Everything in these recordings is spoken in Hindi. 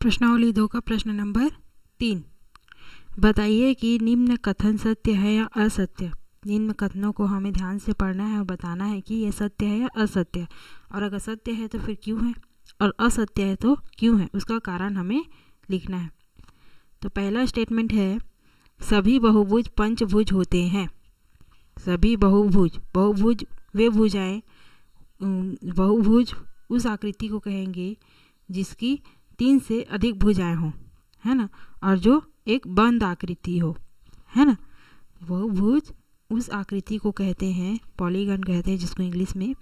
प्रश्नावली 2 का प्रश्न नंबर 3, बताइए कि निम्न कथन सत्य है या असत्य। निम्न कथनों को हमें ध्यान से पढ़ना है और बताना है कि ये सत्य है या असत्य, और अगर सत्य है तो फिर क्यों है, और असत्य है तो क्यों है, उसका कारण हमें लिखना है। तो पहला स्टेटमेंट है, सभी बहुभुज पंचभुज होते हैं। सभी बहुभुज वे भुजाएं, बहुभुज उस आकृति को कहेंगे जिसकी 3 से अधिक भुजाएं हों, है ना, और जो एक बंद आकृति हो, है ना। बहुभुज उस आकृति को कहते हैं, पॉलीगन कहते हैं जिसको इंग्लिश में,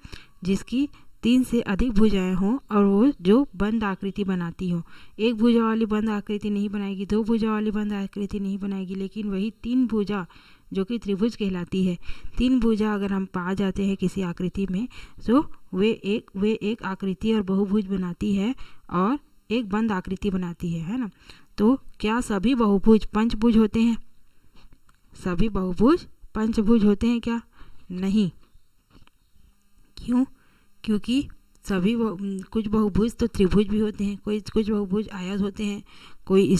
जिसकी 3 से अधिक भुजाएं हों और वो जो बंद आकृति बनाती हो। एक भुजा वाली बंद आकृति नहीं बनाएगी, 2 भुजा वाली बंद आकृति नहीं बनाएगी, लेकिन वही 3 भुजा जो कि त्रिभुज कहलाती है। 3 भुजा अगर हम पा जाते हैं किसी आकृति में, तो वे एक आकृति और बहुभुज बनाती है और एक बंद आकृति बनाती है ना। तो क्या सभी बहुभुज पंचभुज होते हैं? सभी बहुभुज पंचभुज होते हैं क्या? नहीं। क्यों? क्योंकि सभी कुछ बहुभुज तो त्रिभुज भी होते हैं, कुछ बहुभुज आयत होते हैं, कोई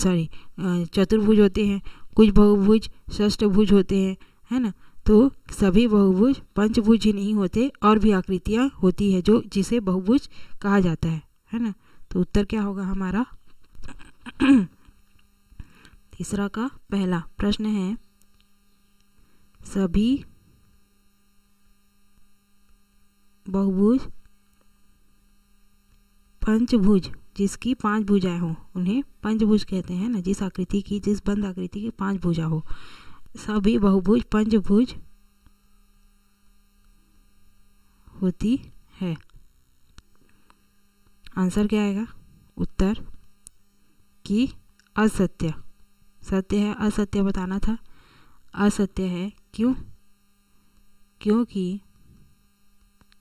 चतुर्भुज होते हैं, कुछ बहुभुज षष्ठभुज होते हैं, है ना। तो सभी बहुभुज पंचभुज ही नहीं होते, और भी आकृतियाँ होती है जो जिसे बहुभुज कहा जाता है ना। तो उत्तर क्या होगा हमारा? तीसरा का पहला प्रश्न है, सभी बहुभुज पंचभुज जिसकी 5 भुजाएं हो उन्हें पंचभुज कहते हैं ना। जिस आकृति की, जिस बंद आकृति की 5 भुजा हो, सभी बहुभुज पंचभुज होती है। आंसर क्या आएगा? उत्तर कि असत्य। सत्य है असत्य बताना था, असत्य है। क्यों? क्योंकि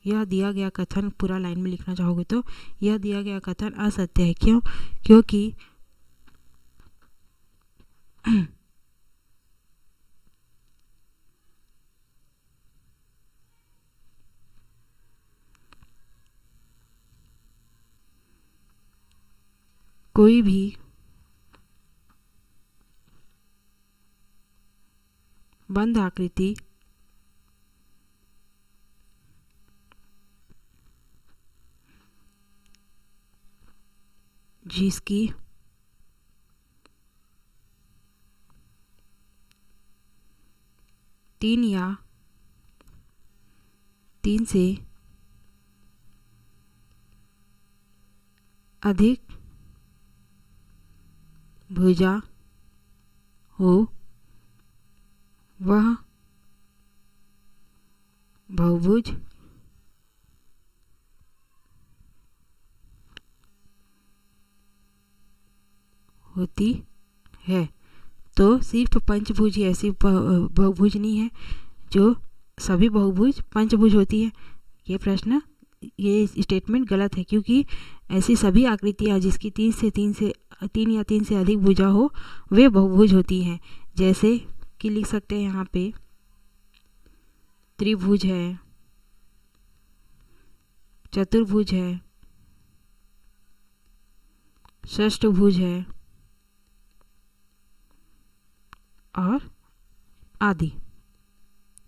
यह दिया गया कथन, पूरा लाइन में लिखना चाहोगे तो यह दिया गया कथन असत्य है। क्यों? क्योंकि कोई भी बंद आकृति जिसकी 3 या 3 से अधिक भुजा हो, वह बहुभुज होती है। तो सिर्फ पंचभुज ही ऐसी बहुभुज नहीं है जो सभी बहुभुज पंचभुज होती है। ये प्रश्न, ये स्टेटमेंट गलत है, क्योंकि ऐसी सभी आकृतियाँ जिसकी 3 या 3 से अधिक भुजा हो वे बहुभुज होती हैं। जैसे कि लिख सकते हैं यहाँ पे, त्रिभुज है, चतुर्भुज है, षष्ठभुज है और आदि।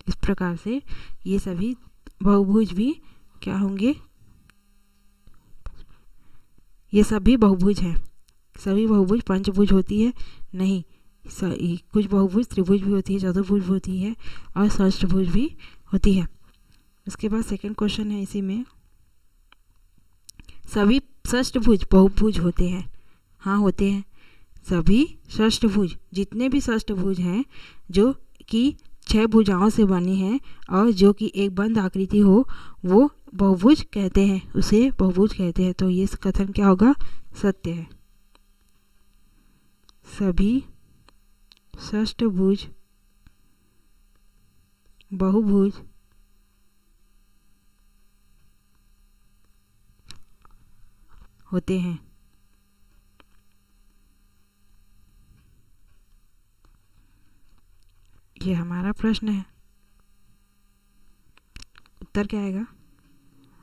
इस प्रकार से ये सभी बहुभुज भी क्या होंगे? ये सभी बहुभुज हैं। सभी बहुभुज पंचभुज होती है नहीं। कुछ बहुभुज त्रिभुज भी होती है, चतुर्भुज भी होती है और षष्ठभुज भी होती है। उसके बाद सेकंड क्वेश्चन है इसी में, सभी षष्ठभुज बहुभुज होते हैं? हाँ, होते हैं। सभी षष्ठभुज, जितने भी षष्ठभुज हैं जो कि 6 भुजाओं से बने हैं और जो कि एक बंद आकृति हो, वो बहुभुज कहते हैं, उसे बहुभुज कहते हैं। तो ये कथन क्या होगा? सत्य है। सभी षष्ठभुज बहुभुज होते हैं। ये हमारा प्रश्न है। उत्तर क्या आएगा?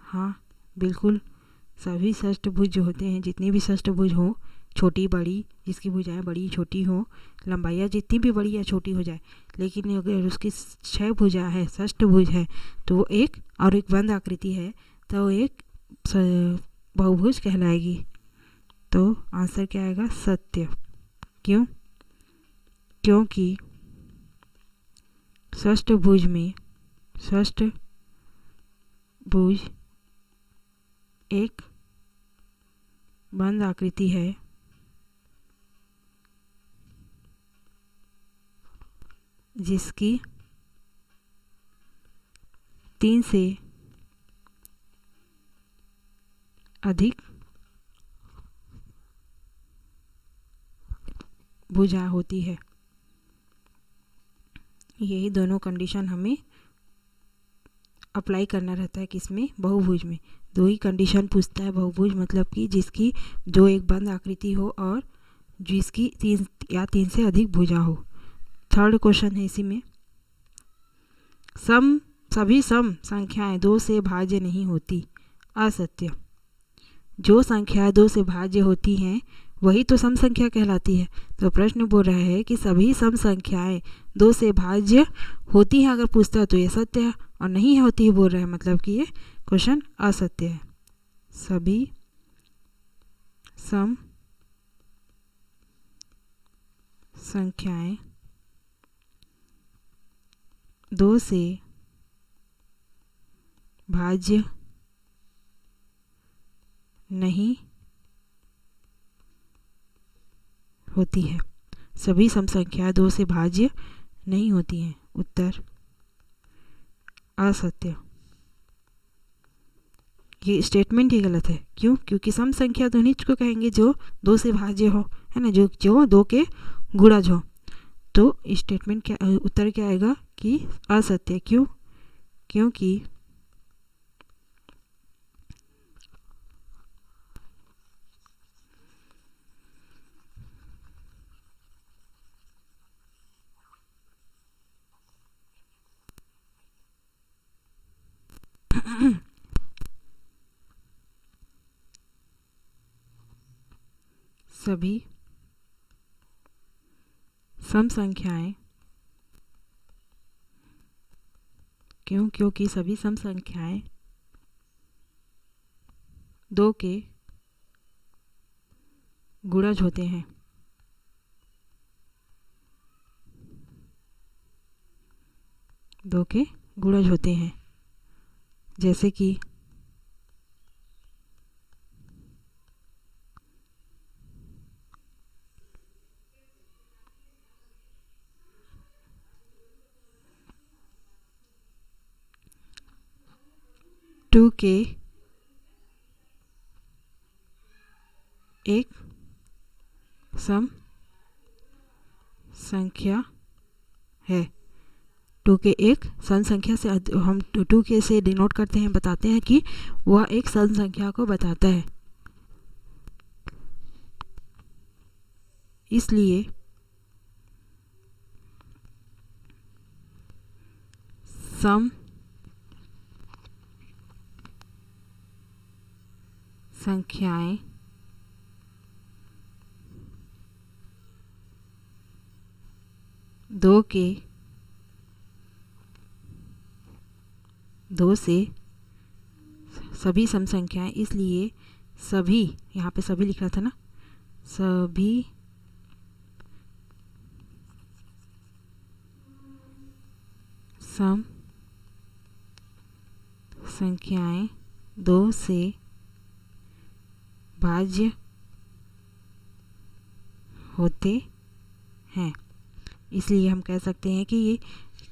हाँ, बिल्कुल, सभी षष्ठभुज जो होते हैं, जितने भी षष्ठभुज हो, छोटी बड़ी, जिसकी भुजाएं बड़ी छोटी हो, लंबाइयाँ जितनी भी बड़ी या छोटी हो जाए, लेकिन अगर उसकी 6 भुजा है, षष्ठभुज है, तो वो एक, और एक बंद आकृति है तो वो एक बहुभुज कहलाएगी। तो आंसर क्या आएगा? सत्य। क्यों? क्योंकि षष्ठभुज एक बंद आकृति है जिसकी 3 से अधिक भुजा होती है। यही दोनों कंडीशन हमें अप्लाई करना रहता है, किसमें? बहुभुज में। 2 ही कंडीशन पूछता है बहुभुज, मतलब कि जिसकी जो एक बंद आकृति हो और जिसकी 3 या 3 से अधिक भुजा हो। थर्ड क्वेश्चन है इसी में, सभी सम संख्याएं 2 से भाज्य नहीं होती। असत्य। जो संख्याएं 2 से भाज्य होती हैं वही तो सम संख्या कहलाती है। तो प्रश्न बोल रहा है कि सभी सम संख्याएं 2 से भाज्य होती हैं, अगर पूछता है तो ये सत्य है, और नहीं होती बोल रहा है मतलब कि ये क्वेश्चन असत्य है। सभी सम संख्याएं 2 से भाज्य नहीं होती है। सभी सम संख्याएं 2 से भाज्य नहीं होती हैं। उत्तर असत्य। ये स्टेटमेंट ही गलत है। क्यों? क्योंकि सम संख्या तो निच को कहेंगे जो 2 से भाज्य हो, है ना, जो 2 के गुणज हो। तो स्टेटमेंट क्या, उत्तर क्या आएगा कि असत्य। क्यों? क्योंकि सभी सम संख्याएं क्योंकि सभी सम संख्याएं 2 के गुणज होते हैं। दो के गुणज होते हैं, जैसे कि टू के एक सम संख्या है। 2 के एक सम संख्या से हम 2 के से डिनोट करते हैं, बताते हैं कि वह एक सम संख्या को बताता है। इसलिए सम संख्याएं 2 के 2 से सभी सम संख्याएं, इसलिए सभी, यहाँ पे सभी लिखना था ना, सभी सम संख्याएं 2 से भाज्य होते हैं। इसलिए हम कह सकते हैं कि ये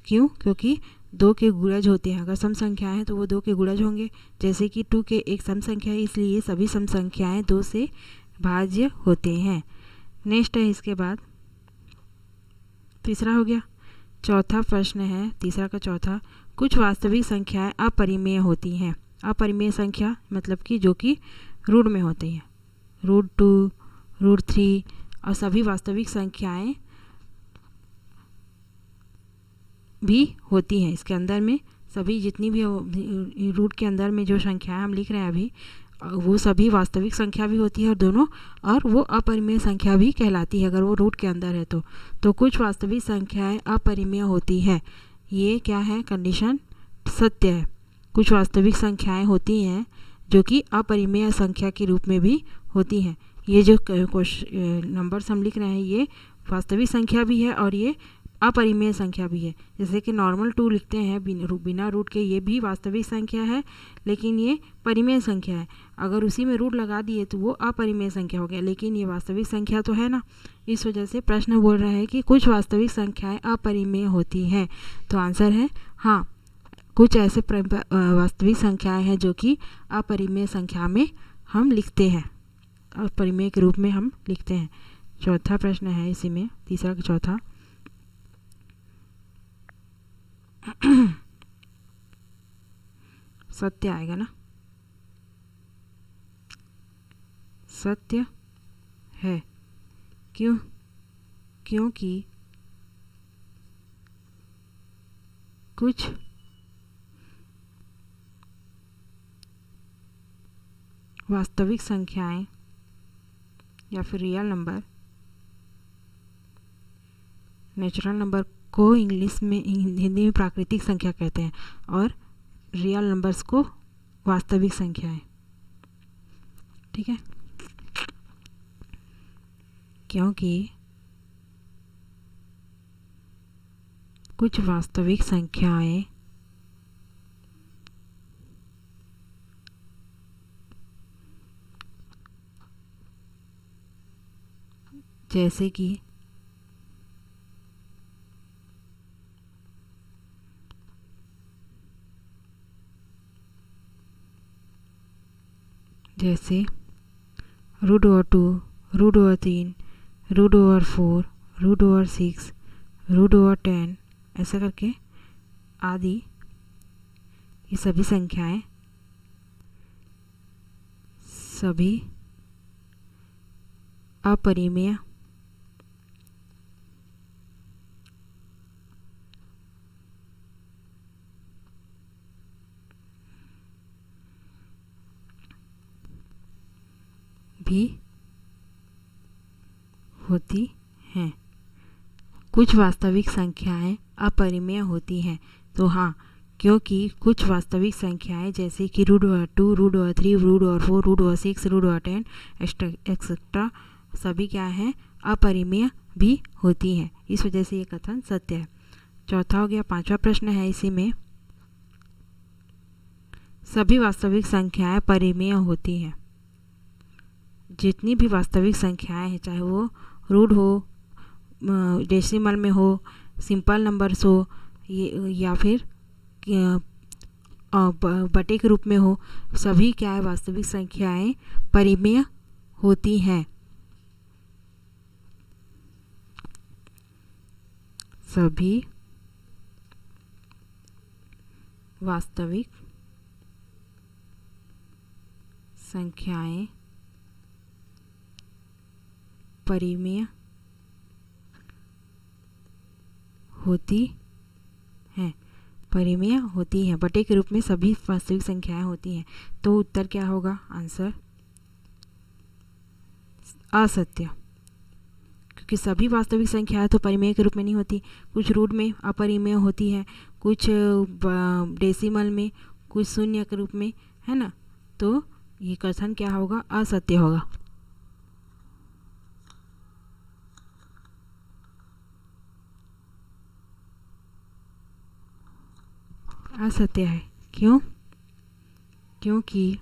क्यों? क्योंकि 2 के गुणज होते हैं। अगर सम संख्याएं हैं तो वो 2 के गुणज होंगे, जैसे कि 2 के एक सम संख्या है, इसलिए सभी सम संख्याएं 2 से भाज्य होते हैं। नेक्स्ट है इसके बाद तीसरा हो गया। चौथा प्रश्न है, तीसरा का चौथा, कुछ वास्तविक संख्याएं अपरिमेय होती हैं। अपरिमेय संख्या मतलब कि जो कि रूट में होती हैं, √2, √3, और सभी वास्तविक संख्याएं भी होती हैं इसके अंदर में। सभी जितनी भी रूट के अंदर में जो संख्याएं हम लिख रहे हैं अभी, वो सभी वास्तविक संख्या भी होती है और दोनों, और वो अपरिमेय संख्या भी कहलाती है अगर वो रूट के अंदर है तो कुछ वास्तविक संख्याएं अपरिमेय होती हैं। ये क्या है, कंडीशन सत्य है। कुछ वास्तविक संख्याएं होती हैं जो कि अपरिमेय संख्या के रूप में भी होती हैं। ये जो नंबर्स हम लिख रहे हैं ये वास्तविक संख्या भी है और ये अपरिमेय संख्या भी है। जैसे कि नॉर्मल 2 लिखते हैं बिना रूट के, ये भी वास्तविक संख्या है लेकिन ये परिमेय संख्या है। अगर उसी में रूट लगा दिए तो वो अपरिमेय संख्या हो गया, लेकिन ये वास्तविक संख्या तो है ना। इस वजह से प्रश्न बोल रहा है कि कुछ वास्तविक संख्याएं अपरिमेय होती हैं। तो आंसर है हाँ, कुछ ऐसे वास्तविक संख्याएं हैं जो कि अपरिमेय संख्या में हम लिखते हैं, अपरिमेय के रूप में हम लिखते हैं। चौथा प्रश्न है इसी में, तीसरा का चौथा। सत्य आएगा ना, सत्य है। क्यों? क्योंकि कुछ वास्तविक संख्याएं या फिर रियल नंबर, नेचुरल नंबर को इंग्लिश में, हिंदी में प्राकृतिक संख्या कहते हैं और रियल नंबर्स को वास्तविक संख्याएं। ठीक है, क्योंकि कुछ वास्तविक संख्याएं जैसे कि root over 2, root over 3, root over 4, root over 6, root over 10, ऐसा करके आदि, ये सभी संख्याएं सभी अपरिमेय भी होती हैं। कुछ वास्तविक संख्याएं अपरिमेय होती हैं। तो हाँ, क्योंकि कुछ वास्तविक संख्याएं जैसे कि root over 2, root over 3, root over 4, root over 6, root over 10 etcetera सभी क्या हैं, अपरिमेय भी होती हैं। इस वजह से ये कथन सत्य है। चौथा हो गया। पांचवा प्रश्न है इसी में, सभी वास्तविक संख्याएं परिमेय होती हैं। जितनी भी वास्तविक संख्याएं हैं, चाहे वो रूट हो, डेसिमल में हो, सिंपल नंबर्स हो, या फिर बटे के रूप में हो, सभी क्या है, वास्तविक संख्याएं परिमेय होती हैं। सभी वास्तविक संख्याएं परिमेय होती हैं। परिमेय होती हैं, बटे के रूप में सभी वास्तविक संख्याएं होती हैं। तो उत्तर क्या होगा? आंसर असत्य, क्योंकि सभी वास्तविक संख्याएं तो परिमेय के रूप में नहीं होती। कुछ रूट में अपरिमेय होती है, कुछ डेसिमल में, कुछ शून्य के रूप में, है ना। तो ये कथन क्या होगा? असत्य होगा। असत्य है। क्यों? क्योंकि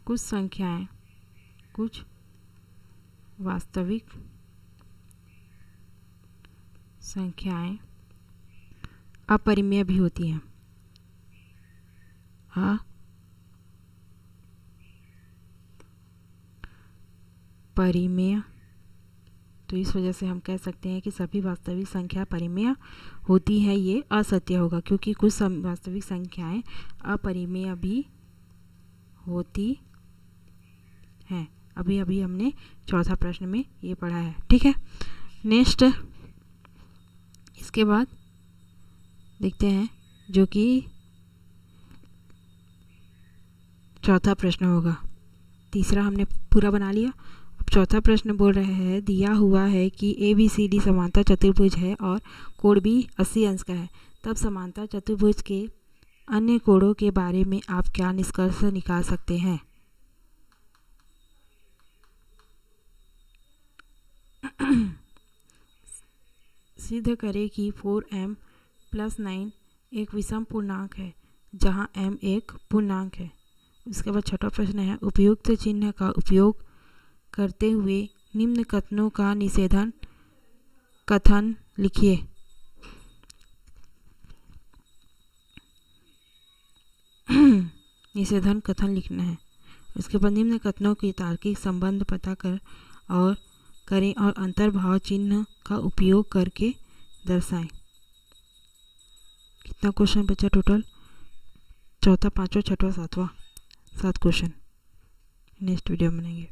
कुछ संख्याएं, कुछ वास्तविक संख्याएं अपरिमेय भी होती हैं। अपरिमेय, तो इस वजह से हम कह सकते हैं कि सभी वास्तविक संख्या परिमेय होती है। ये असत्य होगा, क्योंकि कुछ वास्तविक संख्याएं अपरिमेय भी होती हैं। अभी अभी हमने चौथा प्रश्न में ये पढ़ा है। ठीक है, नेक्स्ट इसके बाद देखते हैं, जो कि चौथा प्रश्न होगा। तीसरा हमने पूरा बना लिया। अब चौथा प्रश्न बोल रहे हैं, दिया हुआ है कि ABCD समांतर चतुर्भुज है और कोण भी 80 अंश का है, तब समांतर चतुर्भुज के अन्य कोणों के बारे में आप क्या निष्कर्ष निकाल सकते हैं? सिद्ध करें कि 4m + 9 एक विषम पूर्णांक है जहां m एक पूर्णांक है। उसके बाद छठा प्रश्न है, उपयुक्त चिन्ह का उपयोग करते हुए निम्न कथनों का निषेधन कथन लिखिए। निषेधन कथन लिखना है। उसके बाद निम्न कथनों की तार्किक संबंध पता करें और अंतर्भाव चिन्ह का उपयोग करके दर्शाएं। कितना क्वेश्चन बचा टोटल? चौथा, पांचवा, छठवा, सातवां, 7 क्वेश्चन नेक्स्ट वीडियो में बनाएंगे।